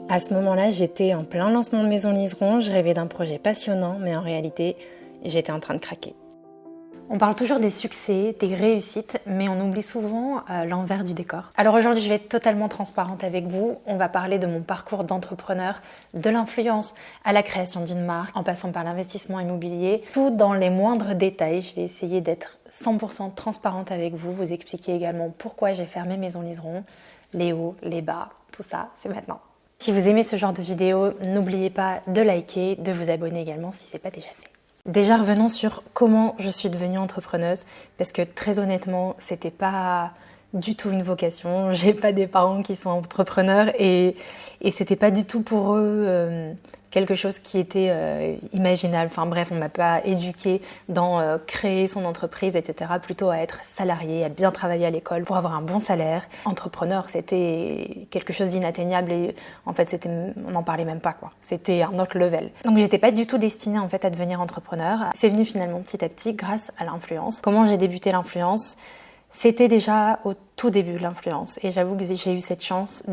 À ce moment-là, j'étais en plein lancement de Maison Liseron, je rêvais d'un projet passionnant, mais en réalité, j'étais en train de craquer. On parle toujours des succès, des réussites, mais on oublie souvent l'envers du décor. Alors aujourd'hui, je vais être totalement transparente avec vous. On va parler de mon parcours d'entrepreneur, de l'influence à la création d'une marque, en passant par l'investissement immobilier, tout dans les moindres détails. Je vais essayer d'être 100% transparente avec vous, vous expliquer également pourquoi j'ai fermé Maison Liseron, les hauts, les bas, tout ça, c'est maintenant. Si vous aimez ce genre de vidéo, n'oubliez pas de liker, de vous abonner également si ce n'est pas déjà fait. Déjà, revenons sur comment je suis devenue entrepreneuse, parce que très honnêtement, c'était pas du tout une vocation. J'ai pas des parents qui sont entrepreneurs et c'était pas du tout pour eux quelque chose qui était imaginable. Enfin bref, on m'a pas éduquée dans créer son entreprise, etc. Plutôt à être salariée, à bien travailler à l'école pour avoir un bon salaire. Entrepreneur, c'était quelque chose d'inatteignable et en fait, on n'en parlait même pas quoi. C'était un autre level. Donc j'étais pas du tout destinée en fait à devenir entrepreneur. C'est venu finalement petit à petit grâce à l'influence. Comment j'ai débuté l'influence ? C'était déjà au tout début de l'influence et j'avoue que j'ai eu cette chance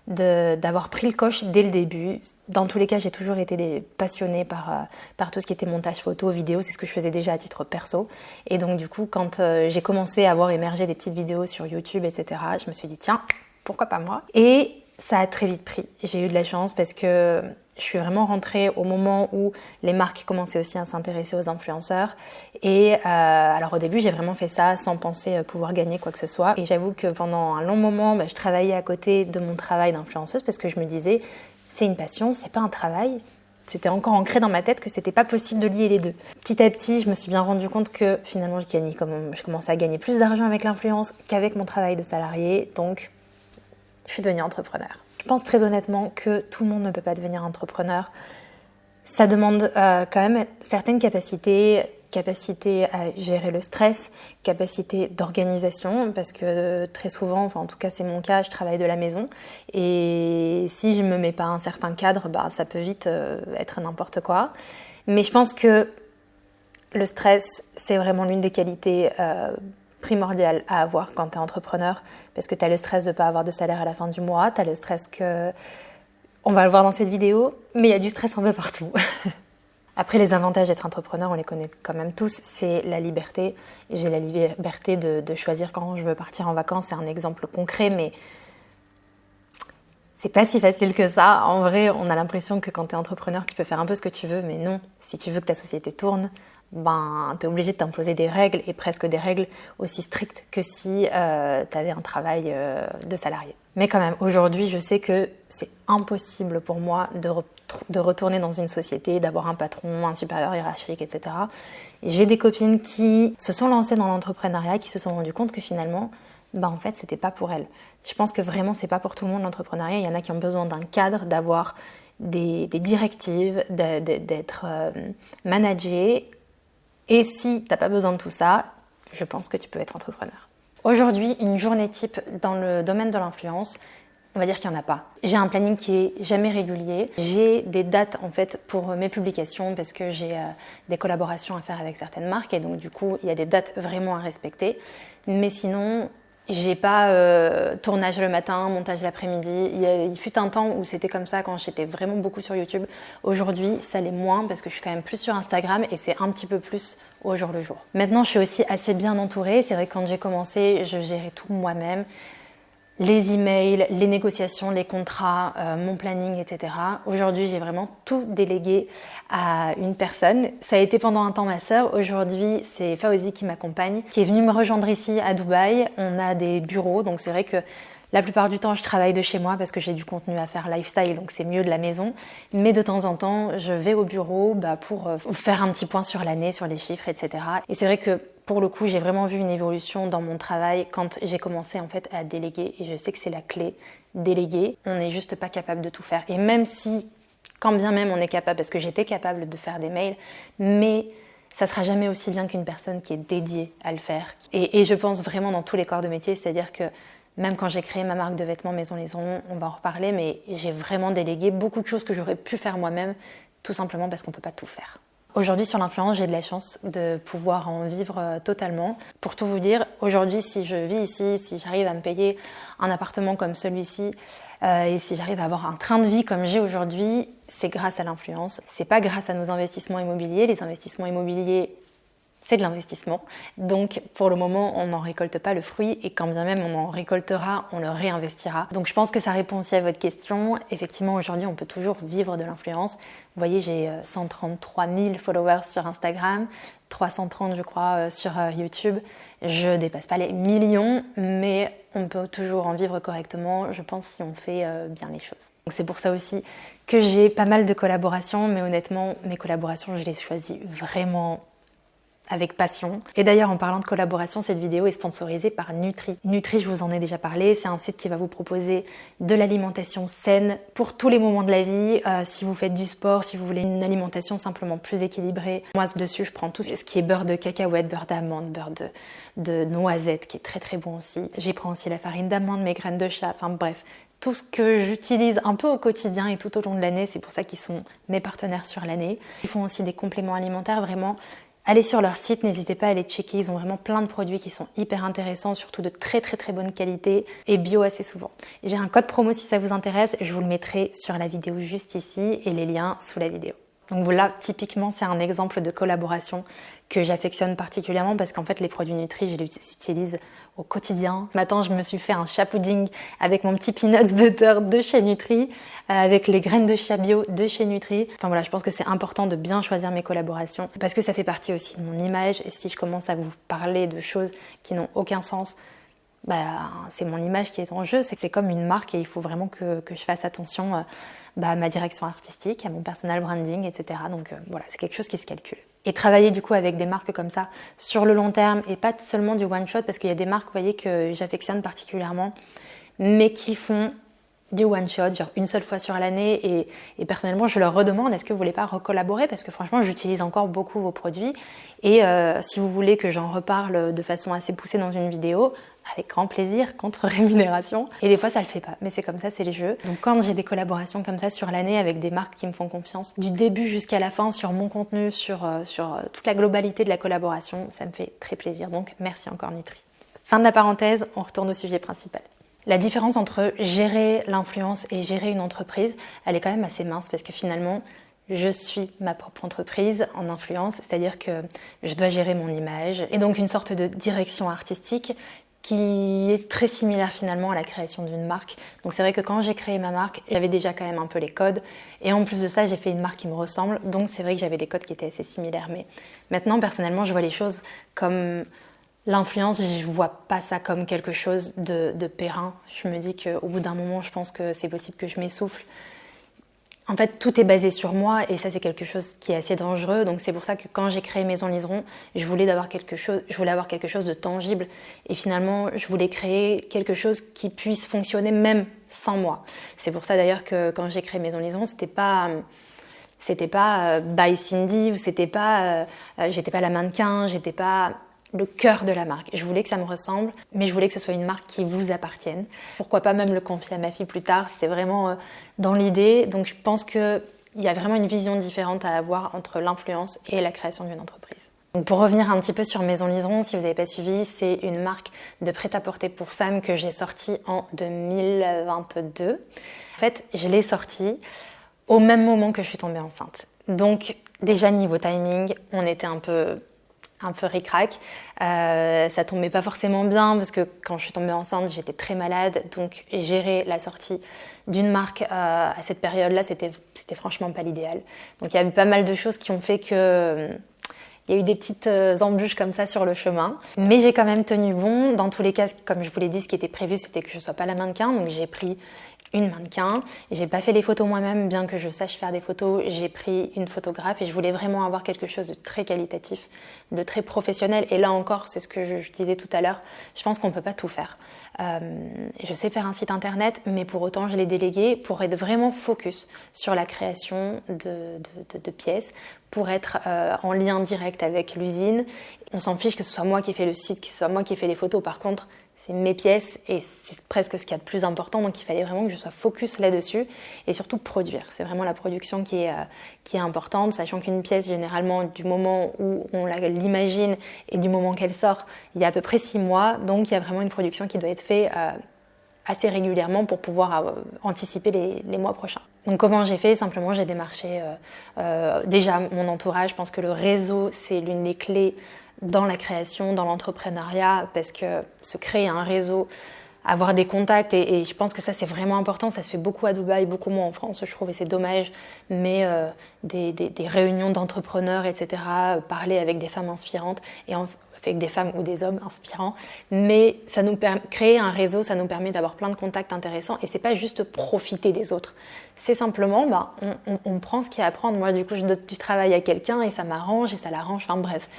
d'avoir pris le coche dès le début. Dans tous les cas, j'ai toujours été passionnée par tout ce qui était montage photo, vidéo. C'est ce que je faisais déjà à titre perso. Et donc du coup, quand j'ai commencé à voir émerger des petites vidéos sur YouTube, etc., je me suis dit, tiens, pourquoi pas moi ? Et ça a très vite pris. J'ai eu de la chance parce que je suis vraiment rentrée au moment où les marques commençaient aussi à s'intéresser aux influenceurs. Et alors au début, j'ai vraiment fait ça sans penser pouvoir gagner quoi que ce soit. Et j'avoue que pendant un long moment, je travaillais à côté de mon travail d'influenceuse parce que je me disais, c'est une passion, c'est pas un travail. C'était encore ancré dans ma tête que c'était pas possible de lier les deux. Petit à petit, je me suis bien rendu compte que finalement, je commençais à gagner plus d'argent avec l'influence qu'avec mon travail de salarié. Donc, je suis devenue entrepreneur. Je pense très honnêtement que tout le monde ne peut pas devenir entrepreneur. Ça demande quand même certaines capacités à gérer le stress, capacité d'organisation, parce que très souvent, enfin en tout cas c'est mon cas, je travaille de la maison. Et si je ne me mets pas un certain cadre, ça peut vite être n'importe quoi. Mais je pense que le stress, c'est vraiment l'une des qualités primordial à avoir quand tu es entrepreneur parce que tu as le stress de ne pas avoir de salaire à la fin du mois, tu as le stress que, on va le voir dans cette vidéo, mais il y a du stress un peu partout. Après, les avantages d'être entrepreneur, on les connaît quand même tous, c'est la liberté. J'ai la liberté de choisir quand je veux partir en vacances, c'est un exemple concret, mais c'est pas si facile que ça. En vrai, on a l'impression que quand tu es entrepreneur, tu peux faire un peu ce que tu veux, mais non. Si tu veux que ta société tourne, tu es obligé de t'imposer des règles, et presque des règles aussi strictes que si tu avais un travail de salarié. Mais quand même, aujourd'hui, je sais que c'est impossible pour moi de retourner dans une société, d'avoir un patron, un supérieur hiérarchique, etc. Et j'ai des copines qui se sont lancées dans l'entrepreneuriat, qui se sont rendues compte que finalement, en fait, c'était pas pour elles. Je pense que vraiment, c'est pas pour tout le monde l'entrepreneuriat. Il y en a qui ont besoin d'un cadre, d'avoir des directives, d'être managé. Et si tu n'as pas besoin de tout ça, je pense que tu peux être entrepreneur. Aujourd'hui, une journée type dans le domaine de l'influence, on va dire qu'il n'y en a pas. J'ai un planning qui est jamais régulier. J'ai des dates en fait pour mes publications parce que j'ai des collaborations à faire avec certaines marques et donc du coup, il y a des dates vraiment à respecter. Mais sinon, j'ai pas tournage le matin, montage l'après-midi. Il fut un temps où c'était comme ça quand j'étais vraiment beaucoup sur YouTube. Aujourd'hui, ça l'est moins parce que je suis quand même plus sur Instagram et c'est un petit peu plus au jour le jour. Maintenant, je suis aussi assez bien entourée. C'est vrai que quand j'ai commencé, je gérais tout moi-même. Les emails, les négociations, les contrats, mon planning, etc. Aujourd'hui, j'ai vraiment tout délégué à une personne. Ça a été pendant un temps ma sœur. Aujourd'hui, c'est Fawzi qui m'accompagne, qui est venue me rejoindre ici à Dubaï. On a des bureaux, donc c'est vrai que la plupart du temps, je travaille de chez moi parce que j'ai du contenu à faire lifestyle, donc c'est mieux de la maison. Mais de temps en temps, je vais au bureau pour faire un petit point sur l'année, sur les chiffres, etc. Et c'est vrai que pour le coup, j'ai vraiment vu une évolution dans mon travail quand j'ai commencé en fait à déléguer. Et je sais que c'est la clé, déléguer. On n'est juste pas capable de tout faire. Et même si, quand bien même on est capable, parce que j'étais capable de faire des mails, mais ça sera jamais aussi bien qu'une personne qui est dédiée à le faire. Et je pense vraiment dans tous les corps de métier, c'est-à-dire que même quand j'ai créé ma marque de vêtements Maison Liseron, on va en reparler, mais j'ai vraiment délégué beaucoup de choses que j'aurais pu faire moi-même, tout simplement parce qu'on ne peut pas tout faire. Aujourd'hui, sur l'influence, j'ai de la chance de pouvoir en vivre totalement. Pour tout vous dire, aujourd'hui, si je vis ici, si j'arrive à me payer un appartement comme celui-ci, Et si j'arrive à avoir un train de vie comme j'ai aujourd'hui, c'est grâce à l'influence. C'est pas grâce à nos investissements immobiliers. Les investissements immobiliers, c'est de l'investissement. Donc pour le moment, on n'en récolte pas le fruit et quand bien même on en récoltera, on le réinvestira. Donc je pense que ça répond aussi à votre question. Effectivement, aujourd'hui, on peut toujours vivre de l'influence. Vous voyez, j'ai 133 000 followers sur Instagram, 330 je crois sur YouTube. Je dépasse pas les millions, mais on peut toujours en vivre correctement, je pense, si on fait bien les choses. Donc c'est pour ça aussi que j'ai pas mal de collaborations, mais honnêtement, mes collaborations, je les choisis vraiment avec passion. Et d'ailleurs, en parlant de collaboration, cette vidéo est sponsorisée par Nutri. Nutri, je vous en ai déjà parlé, c'est un site qui va vous proposer de l'alimentation saine pour tous les moments de la vie. Si vous faites du sport, si vous voulez une alimentation simplement plus équilibrée. Moi, dessus, je prends tout ce qui est beurre de cacahuète, beurre d'amande, beurre de noisette, qui est très très bon aussi. J'y prends aussi la farine d'amande, mes graines de chat, enfin bref. Tout ce que j'utilise un peu au quotidien et tout au long de l'année, c'est pour ça qu'ils sont mes partenaires sur l'année. Ils font aussi des compléments alimentaires, vraiment. Allez sur leur site, n'hésitez pas à les checker, ils ont vraiment plein de produits qui sont hyper intéressants, surtout de très très très bonne qualité et bio assez souvent. J'ai un code promo si ça vous intéresse, je vous le mettrai sur la vidéo juste ici et les liens sous la vidéo. Donc voilà, typiquement, c'est un exemple de collaboration que j'affectionne particulièrement parce qu'en fait, les produits Nutri, je les utilise au quotidien. Ce matin, je me suis fait un chat pudding avec mon petit peanuts butter de chez Nutri, avec les graines de chia bio de chez Nutri. Enfin voilà, je pense que c'est important de bien choisir mes collaborations parce que ça fait partie aussi de mon image. Et si je commence à vous parler de choses qui n'ont aucun sens, c'est mon image qui est en jeu. C'est comme une marque et il faut vraiment que je fasse attention à ma direction artistique, à mon personal branding, etc. Donc voilà, c'est quelque chose qui se calcule. Et travailler du coup avec des marques comme ça sur le long terme et pas seulement du one shot parce qu'il y a des marques, vous voyez, que j'affectionne particulièrement, mais qui font du one shot, genre une seule fois sur l'année et personnellement je leur redemande est-ce que vous voulez pas recollaborer parce que franchement j'utilise encore beaucoup vos produits et si vous voulez que j'en reparle de façon assez poussée dans une vidéo, avec grand plaisir, contre rémunération. Et des fois ça le fait pas, mais c'est comme ça, c'est les jeux. Donc quand j'ai des collaborations comme ça sur l'année avec des marques qui me font confiance, du début jusqu'à la fin sur mon contenu, sur toute la globalité de la collaboration, ça me fait très plaisir. Donc merci encore Nutri. Fin de la parenthèse, on retourne au sujet principal. La différence entre gérer l'influence et gérer une entreprise, elle est quand même assez mince parce que finalement, je suis ma propre entreprise en influence, c'est-à-dire que je dois gérer mon image et donc une sorte de direction artistique qui est très similaire finalement à la création d'une marque. Donc c'est vrai que quand j'ai créé ma marque, j'avais déjà quand même un peu les codes et en plus de ça, j'ai fait une marque qui me ressemble, donc c'est vrai que j'avais des codes qui étaient assez similaires. Mais maintenant, personnellement, je vois les choses comme l'influence, je ne vois pas ça comme quelque chose de périn. Je me dis qu'au bout d'un moment, je pense que c'est possible que je m'essouffle. En fait, tout est basé sur moi et ça, c'est quelque chose qui est assez dangereux. Donc, c'est pour ça que quand j'ai créé Maison Liseron, je voulais avoir quelque chose de tangible. Et finalement, je voulais créer quelque chose qui puisse fonctionner même sans moi. C'est pour ça d'ailleurs que quand j'ai créé Maison Liseron, c'était pas by Cindy ou j'étais pas la mannequin, j'étais pas le cœur de la marque. Je voulais que ça me ressemble, mais je voulais que ce soit une marque qui vous appartienne. Pourquoi pas même le confier à ma fille plus tard, c'était vraiment dans l'idée. Donc je pense qu'il y a vraiment une vision différente à avoir entre l'influence et la création d'une entreprise. Donc pour revenir un petit peu sur Maison Liseron, si vous n'avez pas suivi, c'est une marque de prêt-à-porter pour femmes que j'ai sortie en 2022. En fait, je l'ai sortie au même moment que je suis tombée enceinte. Donc déjà niveau timing, on était un peu ric-rac. Ça tombait pas forcément bien parce que quand je suis tombée enceinte, j'étais très malade. Donc gérer la sortie d'une marque à cette période-là, c'était franchement pas l'idéal. Donc il y avait pas mal de choses qui ont fait que il y a eu des petites embûches comme ça sur le chemin. Mais j'ai quand même tenu bon. Dans tous les cas, comme je vous l'ai dit, ce qui était prévu, c'était que je sois pas la mannequin. Donc j'ai pris une mannequin. J'ai pas fait les photos moi-même, bien que je sache faire des photos. J'ai pris une photographe et je voulais vraiment avoir quelque chose de très qualitatif, de très professionnel. Et là encore, c'est ce que je disais tout à l'heure, je pense qu'on peut pas tout faire. Je sais faire un site internet, mais pour autant, je l'ai délégué pour être vraiment focus sur la création de pièces, pour être en lien direct avec l'usine. On s'en fiche que ce soit moi qui ai fait le site, que ce soit moi qui ai fait les photos. Par contre, c'est mes pièces et c'est presque ce qu'il y a de plus important. Donc il fallait vraiment que je sois focus là-dessus et surtout produire. C'est vraiment la production qui est importante, sachant qu'une pièce, généralement, du moment où on l'imagine et du moment qu'elle sort, il y a à peu près 6 mois. Donc il y a vraiment une production qui doit être faite assez régulièrement pour pouvoir anticiper les mois prochains. Donc comment j'ai fait? Simplement j'ai démarché déjà mon entourage. Je pense que le réseau c'est l'une des clés dans la création, dans l'entrepreneuriat, parce que se créer un réseau, avoir des contacts, et je pense que ça c'est vraiment important. Ça se fait beaucoup à Dubaï, beaucoup moins en France je trouve, et c'est dommage, mais des réunions d'entrepreneurs, etc., parler avec des femmes inspirantes, avec des femmes ou des hommes inspirants, mais ça nous créer un réseau, ça nous permet d'avoir plein de contacts intéressants, et c'est pas juste profiter des autres, c'est simplement on prend ce qu'il y a à prendre. Moi du coup je donne du travail à quelqu'un et ça m'arrange et ça l'arrange, enfin bref.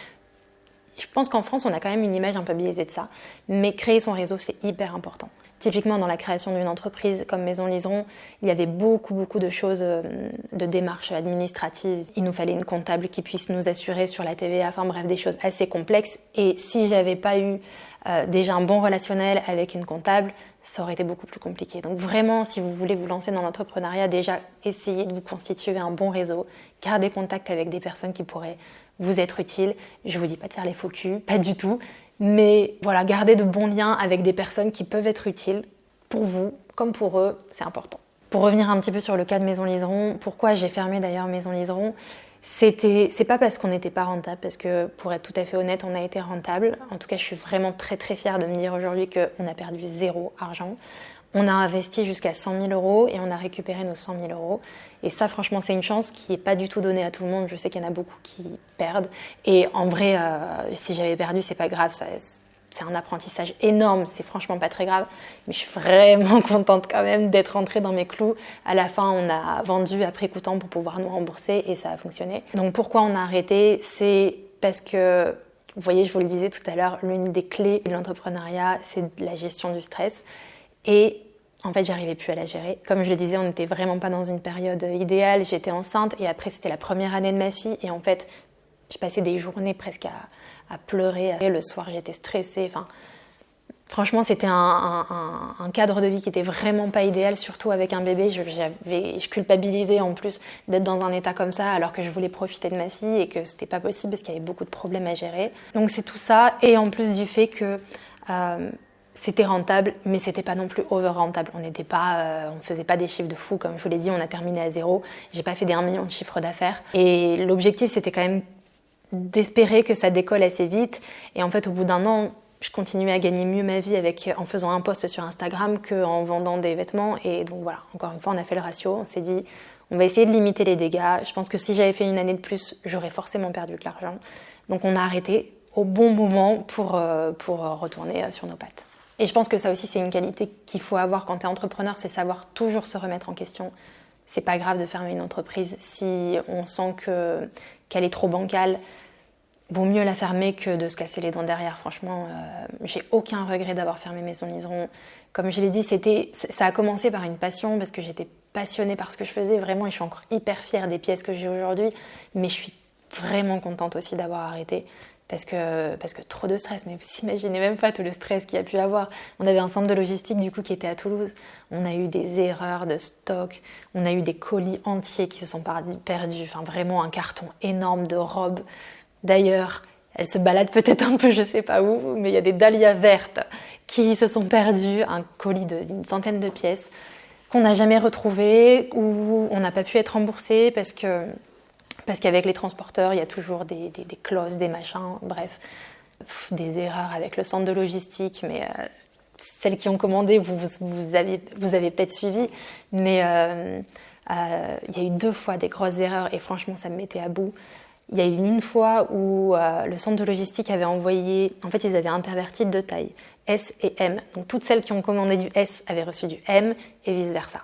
Je pense qu'en France, on a quand même une image un peu biaisée de ça, mais créer son réseau, c'est hyper important. Typiquement, dans la création d'une entreprise comme Maison Liseron, il y avait beaucoup de choses, de démarches administratives. Il nous fallait une comptable qui puisse nous assurer sur la TVA, enfin bref, des choses assez complexes. Et si j'avais pas eu déjà un bon relationnel avec une comptable, ça aurait été beaucoup plus compliqué. Donc vraiment, si vous voulez vous lancer dans l'entrepreneuriat, déjà, essayez de vous constituer un bon réseau, gardez contact avec des personnes qui pourraient vous être utiles. Je vous dis pas de faire les faux culs, pas du tout, mais voilà, gardez de bons liens avec des personnes qui peuvent être utiles pour vous comme pour eux, c'est important. Pour revenir un petit peu sur le cas de Maison Liseron, pourquoi j'ai fermé d'ailleurs Maison Liseron, c'est pas parce qu'on n'était pas rentable, parce que pour être tout à fait honnête, on a été rentable. En tout cas, je suis vraiment très fière de me dire aujourd'hui qu'on a perdu 0 argent. On a investi jusqu'à 100 000 euros et on a récupéré nos 100 000 euros. Et ça, franchement, c'est une chance qui n'est pas du tout donnée à tout le monde. Je sais qu'il y en a beaucoup qui perdent. Et en vrai, si j'avais perdu, c'est pas grave. C'est un apprentissage énorme. C'est franchement pas très grave. Mais je suis vraiment contente quand même d'être rentrée dans mes clous. À la fin, on a vendu à prix coûtant pour pouvoir nous rembourser et ça a fonctionné. Donc pourquoi on a arrêté? C'est parce que, vous voyez, je vous le disais tout à l'heure, l'une des clés de l'entrepreneuriat, c'est la gestion du stress. Et en fait, j'arrivais plus à la gérer. Comme je le disais, on n'était vraiment pas dans une période idéale. J'étais enceinte et après, c'était la première année de ma fille. Et en fait, je passais des journées presque à pleurer. Le soir, j'étais stressée. Enfin, franchement, c'était un cadre de vie qui était vraiment pas idéal, surtout avec un bébé. Je culpabilisais en plus d'être dans un état comme ça alors que je voulais profiter de ma fille et que c'était pas possible parce qu'il y avait beaucoup de problèmes à gérer. Donc c'est tout ça. Et en plus du fait que... c'était rentable, mais c'était pas non plus over rentable. On faisait pas des chiffres de fou, comme je vous l'ai dit, on a terminé à 0. J'ai pas fait des 1 million de chiffre d'affaires. Et l'objectif, c'était quand même d'espérer que ça décolle assez vite. Et en fait, au bout d'un an, je continuais à gagner mieux ma vie en faisant un post sur Instagram qu'en vendant des vêtements. Et donc voilà, encore une fois, on a fait le ratio. On s'est dit, on va essayer de limiter les dégâts. Je pense que si j'avais fait une année de plus, j'aurais forcément perdu de l'argent. Donc on a arrêté au bon moment pour retourner sur nos pattes. Et je pense que ça aussi, c'est une qualité qu'il faut avoir quand tu es entrepreneur, c'est savoir toujours se remettre en question. C'est pas grave de fermer une entreprise si on sent qu'elle est trop bancale. Vaut mieux la fermer que de se casser les dents derrière. Franchement, j'ai aucun regret d'avoir fermé Maison Liseron. Comme je l'ai dit, ça a commencé par une passion parce que j'étais passionnée par ce que je faisais vraiment et je suis encore hyper fière des pièces que j'ai aujourd'hui. Mais je suis vraiment contente aussi d'avoir arrêté. Parce que trop de stress, mais vous imaginez même pas tout le stress qu'il y a pu avoir. On avait un centre de logistique du coup qui était à Toulouse. On a eu des erreurs de stock, on a eu des colis entiers qui se sont perdus. Enfin vraiment un carton énorme de robes. D'ailleurs, elles se baladent peut-être un peu, je sais pas où, mais il y a des dahlias vertes qui se sont perdues, un colis d'une centaine de pièces qu'on n'a jamais retrouvé, où on n'a pas pu être remboursé parce qu'avec les transporteurs, il y a toujours des clauses, des machins, bref, des erreurs avec le centre de logistique, mais celles qui ont commandé, vous avez peut-être suivi, mais il y a eu 2 fois des grosses erreurs et franchement, ça me mettait à bout. Il y a eu une fois où le centre de logistique avait envoyé, en fait, ils avaient interverti 2 tailles, S et M. Donc toutes celles qui ont commandé du S avaient reçu du M et vice-versa.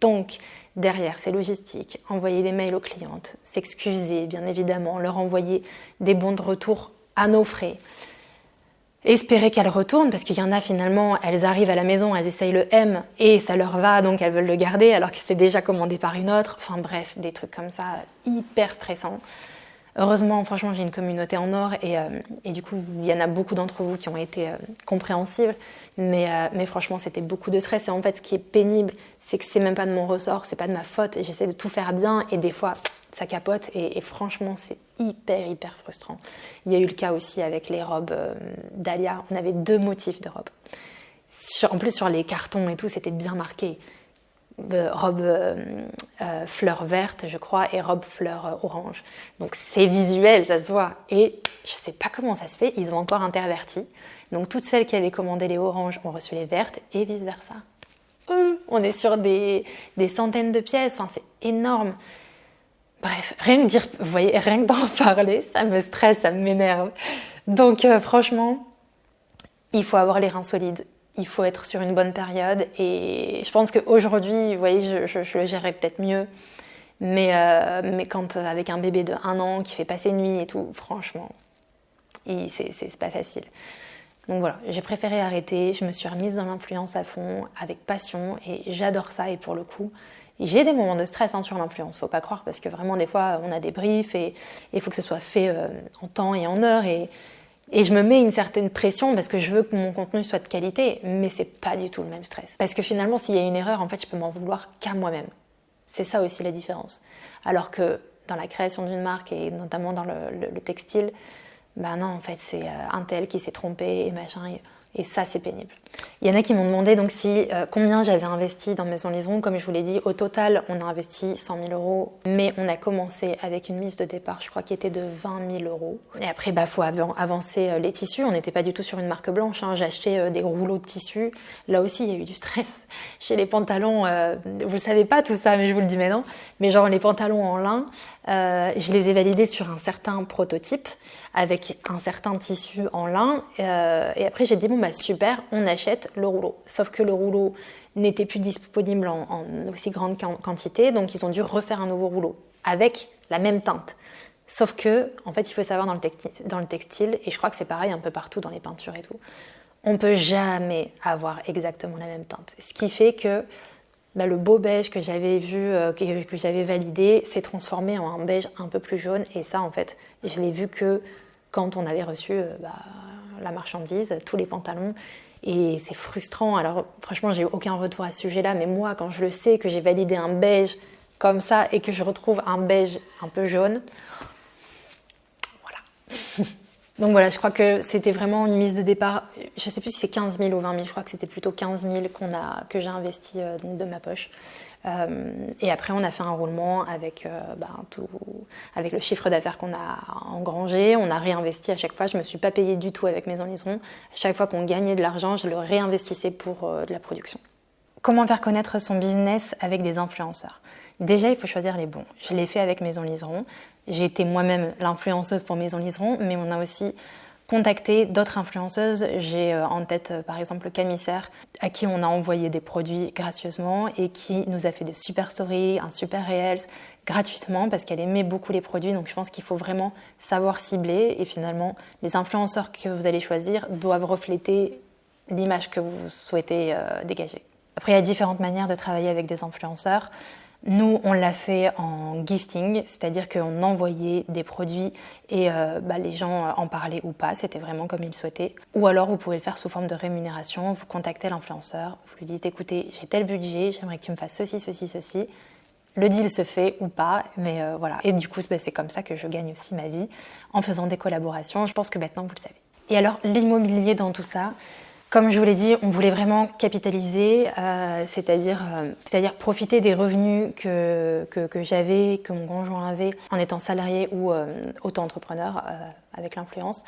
Donc, derrière, c'est logistique, envoyer des mails aux clientes, s'excuser, bien évidemment, leur envoyer des bons de retour à nos frais. Espérer qu'elles retournent, parce qu'il y en a finalement, elles arrivent à la maison, elles essayent le M et ça leur va, donc elles veulent le garder alors que c'est déjà commandé par une autre. Enfin bref, des trucs comme ça, hyper stressants. Heureusement, franchement, j'ai une communauté en or et du coup, il y en a beaucoup d'entre vous qui ont été compréhensibles. Mais franchement, c'était beaucoup de stress. Et en fait, ce qui est pénible, c'est que c'est même pas de mon ressort, c'est pas de ma faute. Et j'essaie de tout faire bien et des fois, ça capote. Et franchement, c'est hyper frustrant. Il y a eu le cas aussi avec les robes Dahlia. On avait 2 motifs de robes. En plus, sur les cartons et tout, c'était bien marqué. Robe fleur verte, je crois, et robe fleur orange. Donc c'est visuel, ça se voit. Et je sais pas comment ça se fait, ils ont encore interverti. Donc toutes celles qui avaient commandé les oranges ont reçu les vertes et vice-versa. On est sur des centaines de pièces, enfin, c'est énorme. Bref, rien que d'en parler, ça me stresse, ça m'énerve. Donc franchement, il faut avoir les reins solides. Il faut être sur une bonne période et je pense qu'aujourd'hui, vous voyez, je le gérerais peut-être mieux. Mais quand avec un bébé de 1 an qui fait passer nuit et tout, franchement, c'est pas facile. Donc voilà, j'ai préféré arrêter, je me suis remise dans l'influence à fond, avec passion et j'adore ça. Et pour le coup, j'ai des moments de stress sur l'influence, faut pas croire, parce que vraiment des fois on a des briefs et il faut que ce soit fait en temps et en heure et je me mets une certaine pression parce que je veux que mon contenu soit de qualité, mais c'est pas du tout le même stress. Parce que finalement, s'il y a une erreur, en fait, je peux m'en vouloir qu'à moi-même. C'est ça aussi la différence. Alors que dans la création d'une marque et notamment dans le textile, bah non, en fait, c'est un tel qui s'est trompé et machin. Et ça, c'est pénible. Il y en a qui m'ont demandé donc combien j'avais investi dans Maison Liseron. Comme je vous l'ai dit, au total, on a investi 100 000 €, mais on a commencé avec une mise de départ, je crois, qui était de 20 000 €. Et après, faut avancer les tissus. On n'était pas du tout sur une marque blanche. J'ai acheté des rouleaux de tissus. Là aussi, il y a eu du stress. Chez les pantalons, vous ne savez pas tout ça, mais je vous le dis maintenant. Mais genre les pantalons en lin, je les ai validés sur un certain prototype avec un certain tissu en lin. Et après, j'ai dit, super, on achète le rouleau. Sauf que le rouleau n'était plus disponible en aussi grande quantité, donc ils ont dû refaire un nouveau rouleau avec la même teinte. Sauf que, en fait, il faut savoir dans le textile, et je crois que c'est pareil un peu partout dans les peintures et tout, on ne peut jamais avoir exactement la même teinte. Ce qui fait que le beau beige que j'avais vu, que j'avais validé, s'est transformé en un beige un peu plus jaune. Et ça, en fait, je l'ai vu que quand on avait reçu la marchandise, tous les pantalons. Et c'est frustrant. Alors, franchement, j'ai eu aucun retour à ce sujet-là. Mais moi, quand je le sais, que j'ai validé un beige comme ça et que je retrouve un beige un peu jaune, voilà. Donc voilà, je crois que c'était vraiment une mise de départ. Je ne sais plus si c'est 15 000 ou 20 000. Je crois que c'était plutôt 15 000 que j'ai investi donc de ma poche. Et après, on a fait un roulement avec le chiffre d'affaires qu'on a engrangé. On a réinvesti à chaque fois. Je ne me suis pas payée du tout avec Maison Liseron. À chaque fois qu'on gagnait de l'argent, je le réinvestissais pour de la production. Comment faire connaître son business avec des influenceurs ? Déjà, il faut choisir les bons. Je l'ai fait avec Maison Liseron. J'ai été moi-même l'influenceuse pour Maison Liseron, mais on a aussi contacté d'autres influenceuses. J'ai en tête par exemple Camille Serre, à qui on a envoyé des produits gracieusement et qui nous a fait de super stories, un super reels gratuitement parce qu'elle aimait beaucoup les produits. Donc je pense qu'il faut vraiment savoir cibler et finalement les influenceurs que vous allez choisir doivent refléter l'image que vous souhaitez dégager. Après, il y a différentes manières de travailler avec des influenceurs. Nous, on l'a fait en gifting, c'est-à-dire qu'on envoyait des produits et les gens en parlaient ou pas, c'était vraiment comme ils souhaitaient. Ou alors, vous pouvez le faire sous forme de rémunération, vous contactez l'influenceur, vous lui dites « écoutez, j'ai tel budget, j'aimerais que tu me fasses ceci, ceci, ceci ». Le deal se fait ou pas, mais voilà. Et du coup, c'est comme ça que je gagne aussi ma vie, en faisant des collaborations. Je pense que maintenant, vous le savez. Et alors, l'immobilier dans tout ça, comme je vous l'ai dit, on voulait vraiment capitaliser, c'est-à-dire profiter des revenus que j'avais, que mon conjoint avait en étant salarié ou auto-entrepreneur avec l'influence,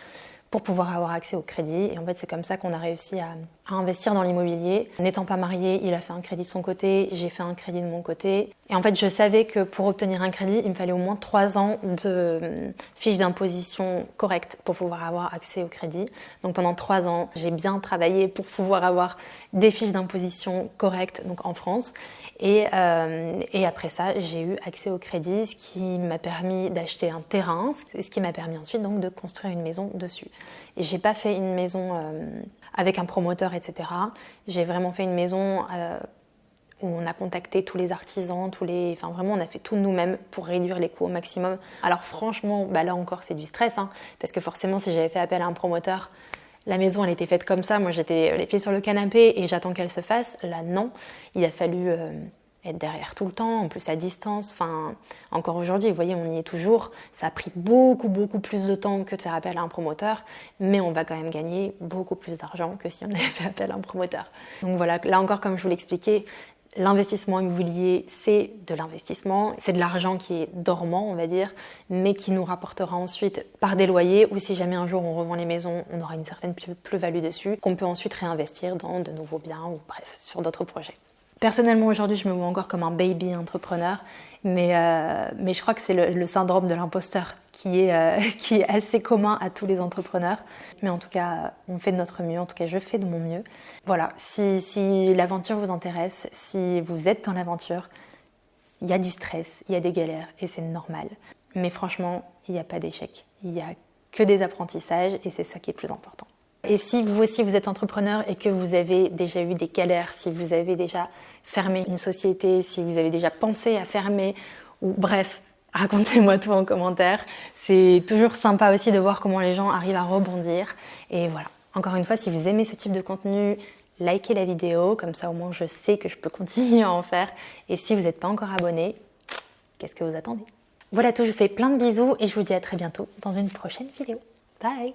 pour pouvoir avoir accès au crédit. Et en fait, c'est comme ça qu'on a réussi à investir dans l'immobilier. N'étant pas marié, il a fait un crédit de son côté, j'ai fait un crédit de mon côté. Et en fait, je savais que pour obtenir un crédit, il me fallait au moins 3 ans de fiche d'imposition correcte pour pouvoir avoir accès au crédit. Donc pendant 3 ans, j'ai bien travaillé pour pouvoir avoir des fiches d'imposition correctes donc en France. Et après ça, j'ai eu accès au crédit, ce qui m'a permis d'acheter un terrain, ce qui m'a permis ensuite donc de construire une maison dessus. Et j'ai pas fait une maison avec un promoteur, etc. J'ai vraiment fait une maison où on a contacté tous les artisans, vraiment on a fait tout nous-mêmes pour réduire les coûts au maximum. Alors franchement, là encore c'est du stress, parce que forcément si j'avais fait appel à un promoteur, la maison elle était faite comme ça, moi j'étais les pieds sur le canapé et j'attends qu'elle se fasse. Là non, il a fallu être derrière tout le temps, en plus à distance. Enfin, encore aujourd'hui, vous voyez, on y est toujours. Ça a pris beaucoup plus de temps que de faire appel à un promoteur, mais on va quand même gagner beaucoup plus d'argent que si on avait fait appel à un promoteur. Donc voilà, là encore, comme je vous l'expliquais, l'investissement immobilier, c'est de l'investissement, c'est de l'argent qui est dormant, on va dire, mais qui nous rapportera ensuite par des loyers, ou si jamais un jour on revend les maisons, on aura une certaine plus-value dessus, qu'on peut ensuite réinvestir dans de nouveaux biens, ou bref, sur d'autres projets. Personnellement, aujourd'hui, je me vois encore comme un baby entrepreneur, mais je crois que c'est le syndrome de l'imposteur qui est assez commun à tous les entrepreneurs. Mais en tout cas, on fait de notre mieux, en tout cas, je fais de mon mieux. Voilà, si l'aventure vous intéresse, si vous êtes dans l'aventure, il y a du stress, il y a des galères, et c'est normal. Mais franchement, il n'y a pas d'échec, il n'y a que des apprentissages, et c'est ça qui est le plus important. Et si vous aussi vous êtes entrepreneur et que vous avez déjà eu des galères, si vous avez déjà fermé une société, si vous avez déjà pensé à fermer, ou bref, racontez-moi tout en commentaire. C'est toujours sympa aussi de voir comment les gens arrivent à rebondir. Et voilà, encore une fois, si vous aimez ce type de contenu, likez la vidéo, comme ça au moins je sais que je peux continuer à en faire. Et si vous n'êtes pas encore abonné, qu'est-ce que vous attendez? Voilà tout, je vous fais plein de bisous et je vous dis à très bientôt dans une prochaine vidéo. Bye!